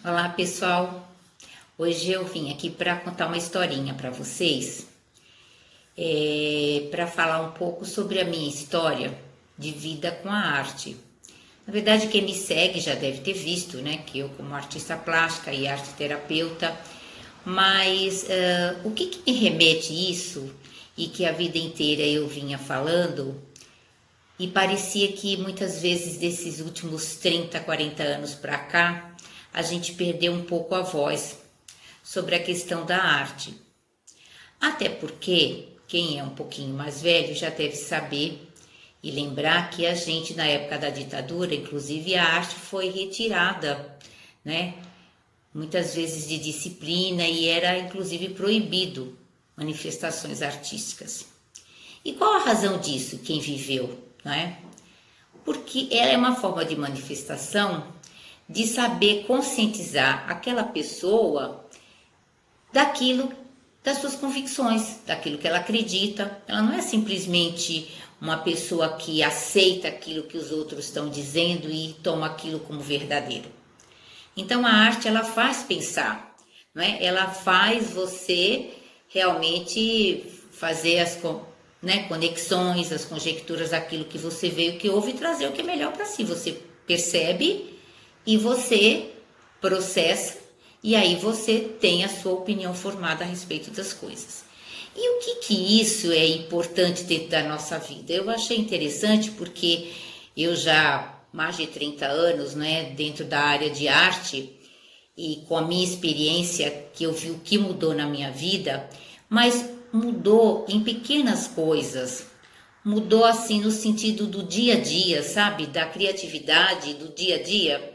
Olá pessoal, hoje eu vim aqui para contar uma historinha para vocês, para falar um pouco sobre a minha história de vida com a arte. Na verdade, quem me segue já deve ter visto, né, que eu como artista plástica e arte terapeuta, mas o que me remete isso e que a vida inteira eu vinha falando e parecia que muitas vezes desses últimos 30, 40 anos para cá, a gente perdeu um pouco a voz sobre a questão da arte. Até porque quem é um pouquinho mais velho já deve saber e lembrar que a gente, na época da ditadura, inclusive a arte foi retirada, né? Muitas vezes de disciplina e era inclusive proibido manifestações artísticas. E qual a razão disso, quem viveu, não é? Porque ela é uma forma de manifestação de saber conscientizar aquela pessoa daquilo, das suas convicções, daquilo que ela acredita. Ela não é simplesmente uma pessoa que aceita aquilo que os outros estão dizendo e toma aquilo como verdadeiro. Então a arte ela faz pensar, não é? Ela faz você realmente fazer as conexões, as conjecturas daquilo que você vê, o que ouve e trazer o que é melhor para si. Você percebe e você processa e aí você tem a sua opinião formada a respeito das coisas. E o que isso é importante dentro da nossa vida? Eu achei interessante porque eu já mais de 30 anos, né, dentro da área de arte e com a minha experiência que eu vi o que mudou na minha vida, mas mudou em pequenas coisas. Mudou assim no sentido do dia a dia, sabe? Da criatividade, do dia a dia.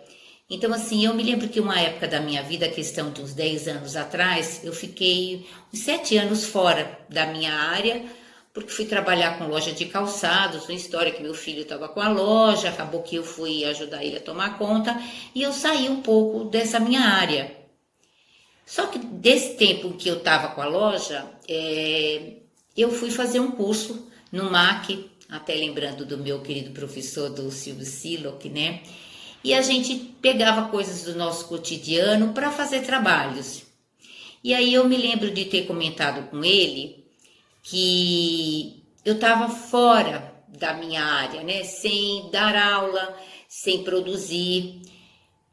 Então, assim, eu me lembro que uma época da minha vida, questão de uns 10 anos atrás, eu fiquei uns 7 anos fora da minha área, porque fui trabalhar com loja de calçados, uma história que meu filho estava com a loja, acabou que eu fui ajudar ele a tomar conta, e eu saí um pouco dessa minha área. Só que desse tempo que eu estava com a loja, eu fui fazer um curso no MAC, até lembrando do meu querido professor do Silvio Silock, né? E a gente pegava coisas do nosso cotidiano para fazer trabalhos. E aí eu me lembro de ter comentado com ele que eu estava fora da minha área, né? Sem dar aula, sem produzir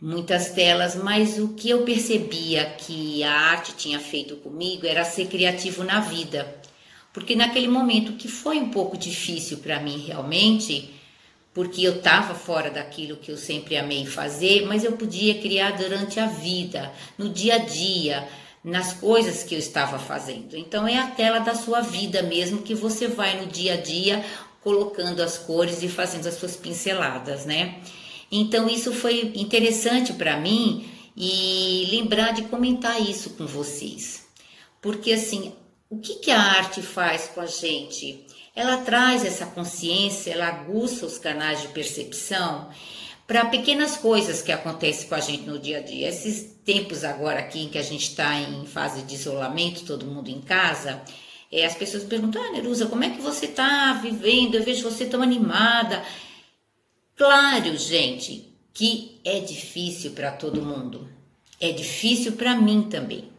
muitas telas, mas o que eu percebia que a arte tinha feito comigo era ser criativo na vida. Porque naquele momento que foi um pouco difícil para mim realmente, porque eu estava fora daquilo que eu sempre amei fazer, mas eu podia criar durante a vida, no dia a dia, nas coisas que eu estava fazendo. Então é a tela da sua vida mesmo que você vai no dia a dia colocando as cores e fazendo as suas pinceladas, né? Então isso foi interessante para mim e lembrar de comentar isso com vocês. Porque assim, o que a arte faz com a gente? Ela traz essa consciência, ela aguça os canais de percepção para pequenas coisas que acontecem com a gente no dia a dia. Esses tempos agora aqui em que a gente está em fase de isolamento, todo mundo em casa, as pessoas perguntam, Nerusa, como é que você está vivendo? Eu vejo você tão animada. Claro, gente, que é difícil para todo mundo. É difícil para mim também.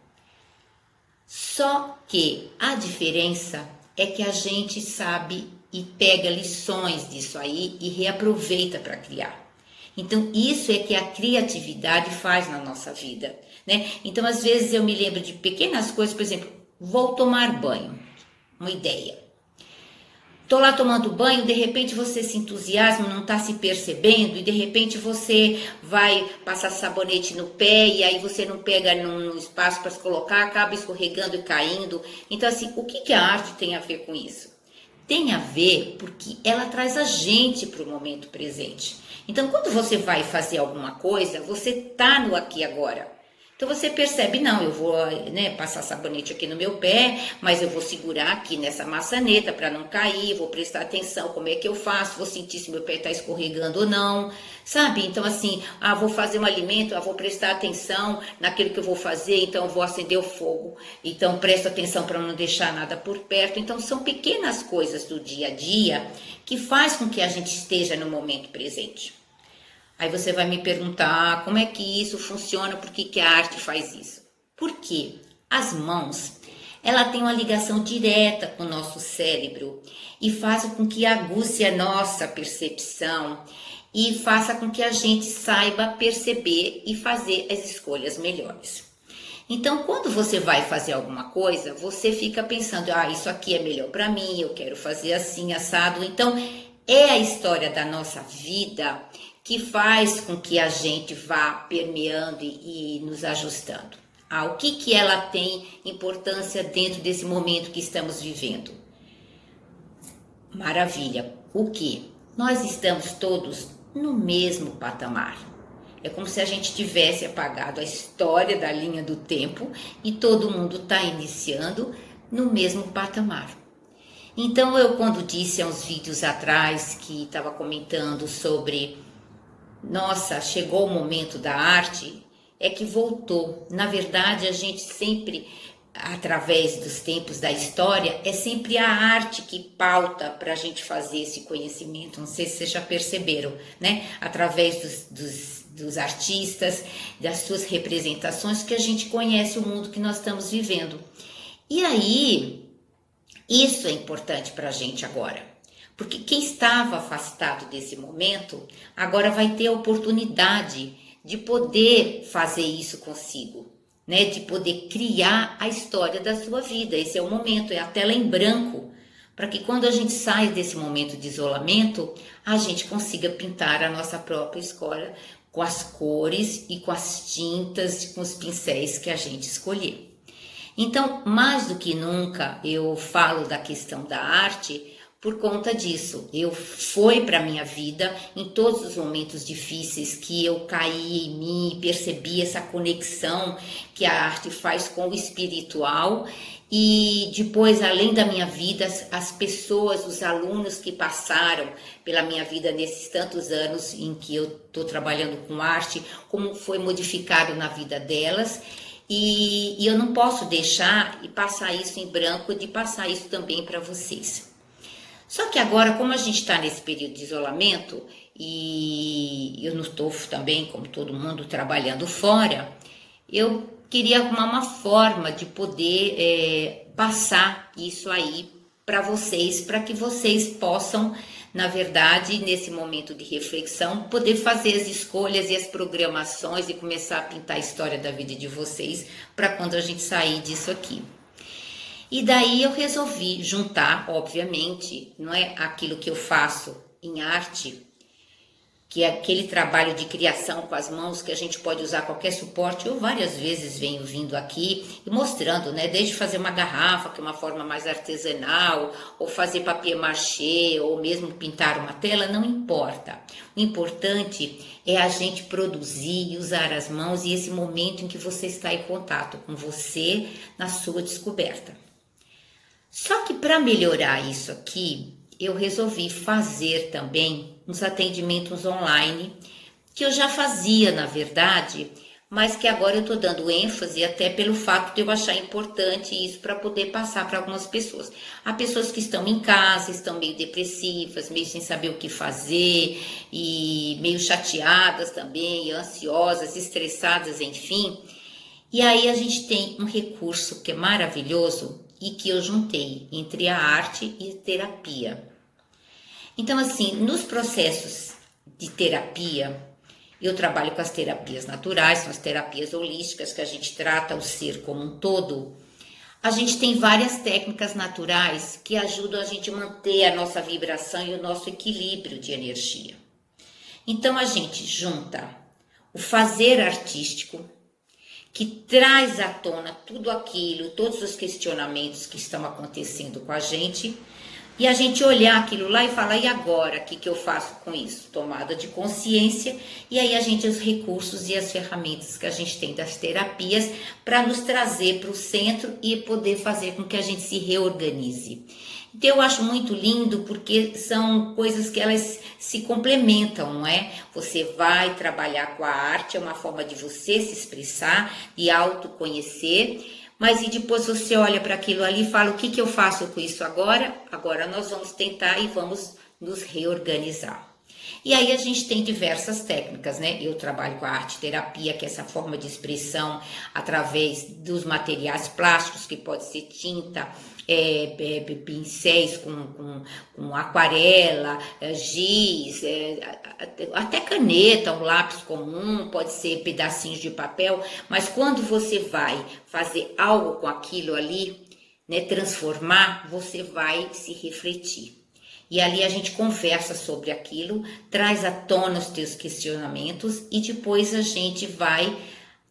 Só que a diferença é que a gente sabe e pega lições disso aí e reaproveita para criar. Então, isso é que a criatividade faz na nossa vida, né? Então, às vezes eu me lembro de pequenas coisas, por exemplo, vou tomar banho, uma ideia. Tô lá tomando banho, de repente você se entusiasma, não tá se percebendo, e de repente você vai passar sabonete no pé, e aí você não pega no espaço para se colocar, acaba escorregando e caindo. Então, assim, o que a arte tem a ver com isso? Tem a ver porque ela traz a gente para o momento presente. Então, quando você vai fazer alguma coisa, você tá no aqui e agora. Então você percebe, não, eu vou, né, passar sabonete aqui no meu pé, mas eu vou segurar aqui nessa maçaneta para não cair, vou prestar atenção como é que eu faço, vou sentir se meu pé está escorregando ou não, sabe? Então assim, vou fazer um alimento, vou prestar atenção naquilo que eu vou fazer, então eu vou acender o fogo, então presto atenção para não deixar nada por perto. Então são pequenas coisas do dia a dia que faz com que a gente esteja no momento presente. Aí você vai me perguntar como é que isso funciona, por que que a arte faz isso? Porque as mãos, ela tem uma ligação direta com o nosso cérebro e faz com que aguce a nossa percepção e faça com que a gente saiba perceber e fazer as escolhas melhores. Então, quando você vai fazer alguma coisa, você fica pensando, isso aqui é melhor para mim, eu quero fazer assim, assado. Então, é a história da nossa vida que faz com que a gente vá permeando e nos ajustando. O que ela tem importância dentro desse momento que estamos vivendo? Maravilha. O que? Nós estamos todos no mesmo patamar. É como se a gente tivesse apagado a história da linha do tempo e todo mundo está iniciando no mesmo patamar. Então, eu quando disse há uns vídeos atrás que estava comentando sobre, nossa, chegou o momento da arte, é que voltou. Na verdade, a gente sempre, através dos tempos da história, é sempre a arte que pauta para a gente fazer esse conhecimento. Não sei se vocês já perceberam, né? Através dos artistas, das suas representações, que a gente conhece o mundo que nós estamos vivendo. E aí, isso é importante para a gente agora, porque quem estava afastado desse momento, agora vai ter a oportunidade de poder fazer isso consigo, né? De poder criar a história da sua vida. Esse é o momento, é a tela em branco, para que quando a gente sai desse momento de isolamento, a gente consiga pintar a nossa própria escolha, com as cores e com as tintas, com os pincéis que a gente escolher. Então, mais do que nunca, eu falo da questão da arte por conta disso. Foi para a minha vida, em todos os momentos difíceis que eu caí em mim, percebi essa conexão que a arte faz com o espiritual. E depois, além da minha vida, as pessoas, os alunos que passaram pela minha vida nesses tantos anos em que eu estou trabalhando com arte, como foi modificado na vida delas. E eu não posso deixar e passar isso em branco, de passar isso também para vocês. Só que agora, como a gente está nesse período de isolamento, e eu não estou também, como todo mundo, trabalhando fora, eu queria arrumar uma forma de poder passar isso aí para vocês, para que vocês possam, na verdade, nesse momento de reflexão, poder fazer as escolhas e as programações e começar a pintar a história da vida de vocês para quando a gente sair disso aqui. E daí eu resolvi juntar, obviamente, não é aquilo que eu faço em arte, que é aquele trabalho de criação com as mãos, que a gente pode usar qualquer suporte. Eu várias vezes venho vindo aqui e mostrando, né? Desde fazer uma garrafa, que é uma forma mais artesanal, ou fazer papier-mâché, ou mesmo pintar uma tela, não importa. O importante é a gente produzir e usar as mãos e esse momento em que você está em contato com você na sua descoberta. Só que para melhorar isso aqui, eu resolvi fazer também uns atendimentos online, que eu já fazia, na verdade, mas que agora eu estou dando ênfase até pelo fato de eu achar importante isso para poder passar para algumas pessoas. Há pessoas que estão em casa, estão meio depressivas, meio sem saber o que fazer, e meio chateadas também, ansiosas, estressadas, enfim. E aí a gente tem um recurso que é maravilhoso e que eu juntei entre a arte e a terapia. Então, assim, nos processos de terapia, eu trabalho com as terapias naturais, são as terapias holísticas, que a gente trata o ser como um todo. A gente tem várias técnicas naturais que ajudam a gente a manter a nossa vibração e o nosso equilíbrio de energia. Então, a gente junta o fazer artístico, que traz à tona tudo aquilo, todos os questionamentos que estão acontecendo com a gente, e a gente olhar aquilo lá e falar, e agora, o que eu faço com isso? Tomada de consciência, e aí a gente, os recursos e as ferramentas que a gente tem das terapias para nos trazer para o centro e poder fazer com que a gente se reorganize. Então eu acho muito lindo porque são coisas que elas se complementam, não é? Você vai trabalhar com a arte, é uma forma de você se expressar, de autoconhecer, mas e depois você olha para aquilo ali e fala, o que eu faço com isso agora? Agora nós vamos tentar e vamos nos reorganizar. E aí a gente tem diversas técnicas, né? Eu trabalho com a arte terapia, que é essa forma de expressão através dos materiais plásticos, que pode ser tinta, pincéis com aquarela, giz, até caneta, um lápis comum, pode ser pedacinhos de papel, mas quando você vai fazer algo com aquilo ali, né, transformar, você vai se refletir. E ali a gente conversa sobre aquilo, traz à tona os teus questionamentos e depois a gente vai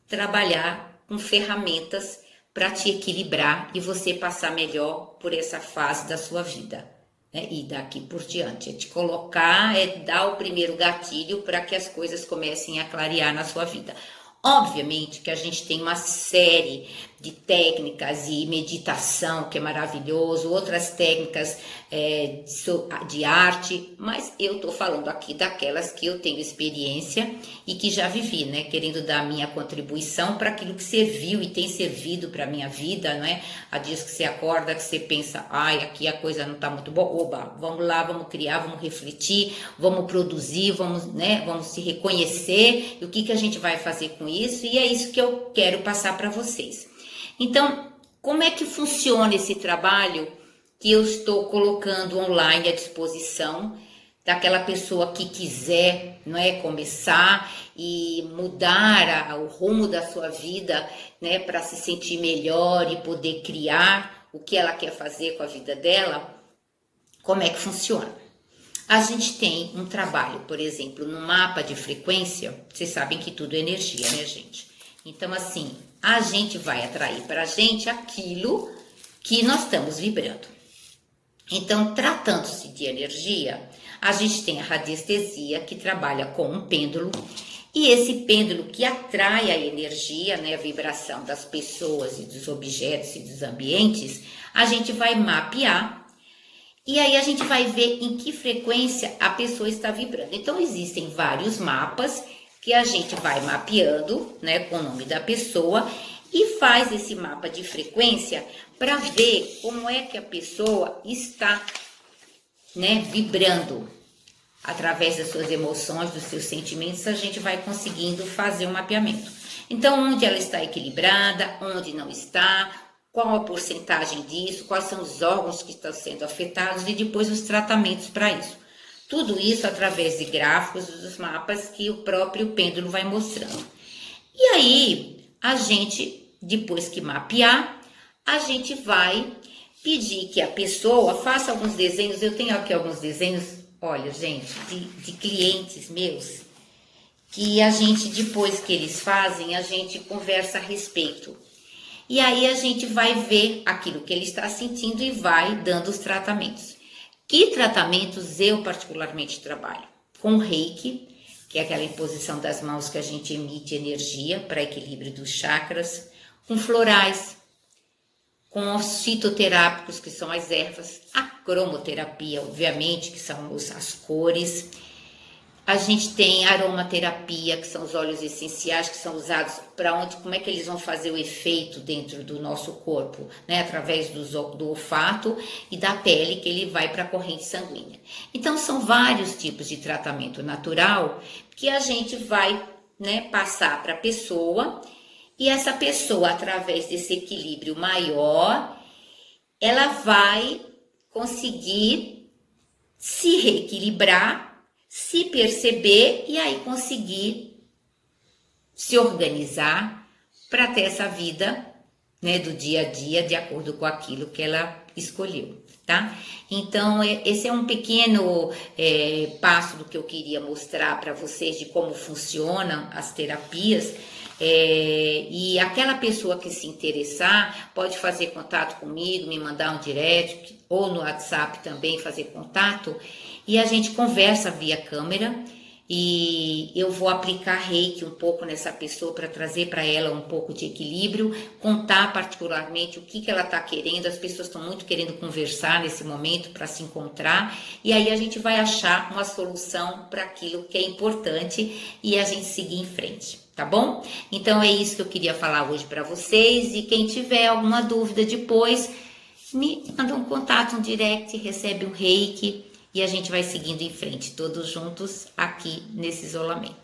trabalhar com ferramentas para te equilibrar e você passar melhor por essa fase da sua vida, né? E daqui por diante, é te colocar, é dar o primeiro gatilho para que as coisas comecem a clarear na sua vida. Obviamente que a gente tem uma série de técnicas e meditação que é maravilhoso, outras técnicas de arte, mas eu estou falando aqui daquelas que eu tenho experiência e que já vivi, né? Querendo dar a minha contribuição para aquilo que serviu e tem servido para a minha vida, não é? Há dias que você acorda, que você pensa, ai, aqui a coisa não está muito boa, oba, vamos lá, vamos criar, vamos refletir, vamos produzir, vamos, né? Vamos se reconhecer, e o que a gente vai fazer com isso, e é isso que eu quero passar para vocês. Então, como é que funciona esse trabalho que eu estou colocando online à disposição daquela pessoa que quiser, não é, começar e mudar o rumo da sua vida, né, para se sentir melhor e poder criar o que ela quer fazer com a vida dela? Como é que funciona? A gente tem um trabalho, por exemplo, no mapa de frequência. Vocês sabem que tudo é energia, né, gente? Então, assim, a gente vai atrair para a gente aquilo que nós estamos vibrando. Então, tratando-se de energia, a gente tem a radiestesia, que trabalha com um pêndulo, e esse pêndulo que atrai a energia, né, a vibração das pessoas e dos objetos e dos ambientes, a gente vai mapear, e aí a gente vai ver em que frequência a pessoa está vibrando. Então, existem vários mapas que a gente vai mapeando, né, com o nome da pessoa, e faz esse mapa de frequência para ver como é que a pessoa está, né, vibrando. Através das suas emoções, dos seus sentimentos, a gente vai conseguindo fazer um mapeamento. Então, onde ela está equilibrada, onde não está, qual a porcentagem disso, quais são os órgãos que estão sendo afetados e depois os tratamentos para isso. Tudo isso através de gráficos dos mapas que o próprio pêndulo vai mostrando. E aí, a gente, depois que mapear, a gente vai pedir que a pessoa faça alguns desenhos. Eu tenho aqui alguns desenhos, olha, gente, de clientes meus, que a gente, depois que eles fazem, a gente conversa a respeito. E aí a gente vai ver aquilo que ele está sentindo e vai dando os tratamentos. Que tratamentos eu particularmente trabalho? Com Reiki, que é aquela imposição das mãos que a gente emite energia para equilíbrio dos chakras, com florais, com os fitoterápicos, que são as ervas, a cromoterapia, obviamente, que são as cores. A gente tem aromaterapia, que são os óleos essenciais, que são usados para onde, como é que eles vão fazer o efeito dentro do nosso corpo, né? Através do olfato e da pele, que ele vai para a corrente sanguínea. Então, são vários tipos de tratamento natural que a gente vai, né, passar para a pessoa, e essa pessoa, através desse equilíbrio maior, ela vai conseguir se reequilibrar, se perceber e aí conseguir se organizar para ter essa vida, né, do dia a dia de acordo com aquilo que ela escolheu, tá? Então, esse é um pequeno passo do que eu queria mostrar para vocês de como funcionam as terapias. E aquela pessoa que se interessar pode fazer contato comigo, me mandar um direct ou no WhatsApp também fazer contato, e a gente conversa via câmera, e eu vou aplicar Reiki um pouco nessa pessoa para trazer para ela um pouco de equilíbrio, contar particularmente o que ela está querendo. As pessoas estão muito querendo conversar nesse momento para se encontrar, e aí a gente vai achar uma solução para aquilo que é importante e a gente seguir em frente, tá bom? Então é isso que eu queria falar hoje para vocês, e quem tiver alguma dúvida depois, me manda um contato, um direct, recebe um Reiki, e a gente vai seguindo em frente, todos juntos aqui nesse isolamento.